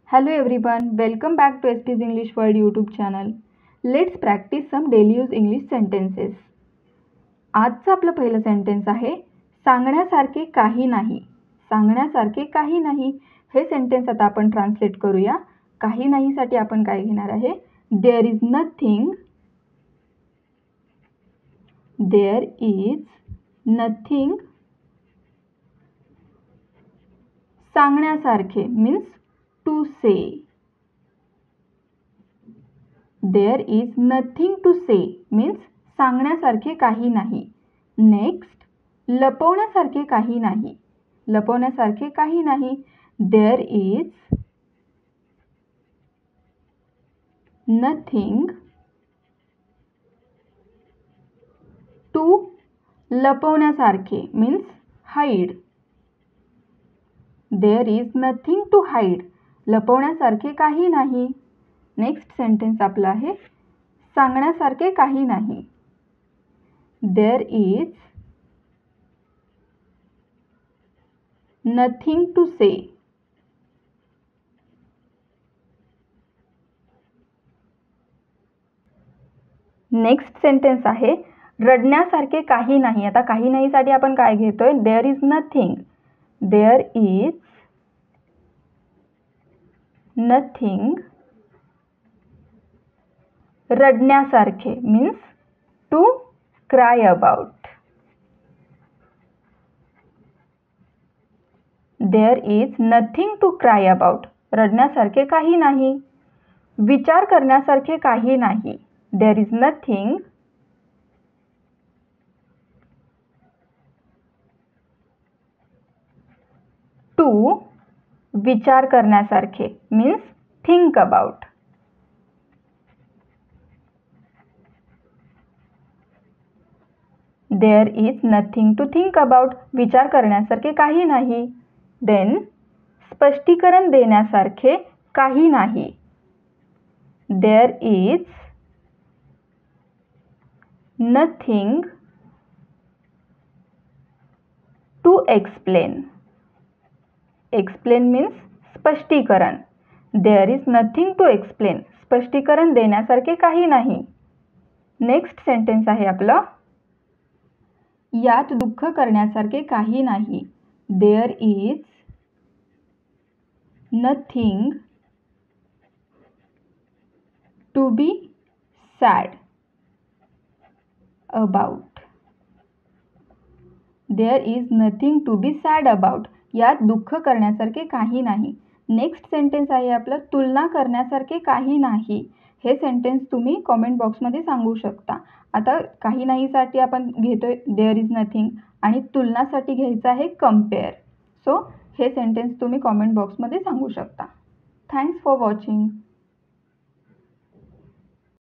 Hello everyone, welcome back to SP's English World YouTube channel. Let's practice some daily use English sentences. आजचं आपलं पहिलं sentence आहे सांगण्यासारखे काही नाही. सांगण्यासारखे काही नाही हे सेंटेन्स आता आपण ट्रान्सलेट करूया. काही नाही साठी आपण काय घेणार आहे? There is nothing. There is nothing सांगण्यासारखे means to say. There is nothing to say means सांगण्यासारखे काही नाही. नेक्स्ट लपवण्यासारखे काही नाही. लपवण्यासारखे काही नाही. There is nothing to लपवण्यासारखे means hide. There is nothing to hide. लपवण्यासारखे काही नाही. नेक्स्ट सेंटेन्स आपला आहे सांगण्यासारखे काही नाही. There is nothing to say. Next sentence आहे रडण्यासारखे काही नाही. आता काही नाही साठी आपण काय घेतोय? There is nothing. There is nothing रडण्यासारखे means to cry about. There is nothing to cry about रडण्यासारखे काही नाही. विचार करण्यासारखे काही नाही. देयर इज नथिंग टू विचार करण्यासारखे means think about. There is nothing to think about विचार करण्यासारखे काही नाही. देन स्पष्टीकरण देण्यासारखे काही नाही. There is nothing to explain. Explain means स्पष्टीकरण. There is nothing to explain स्पष्टीकरण देण्यासारखे काही नाही. नेक्स्ट सेंटेन्स आहे आपलं यात दुःख करण्यासारखे काही नाही. There is nothing to be sad about. There is nothing to be sad about यात दुःख करण्यासारखे काही नाही. नेक्स्ट सेंटेन्स आहे आपलं तुलना करण्यासारखे काही नाही. हे सेंटेन्स तुम्ही कॉमेंट बॉक्समध्ये सांगू शकता. आता काही नाही साठी आपण घेतोय देयर इज नथिंग आणि तुलनासाठी घ्यायचं आहे कम्पेअर. सो हे सेंटेन्स तुम्ही कॉमेंट बॉक्समध्ये सांगू शकता. Thanks for watching.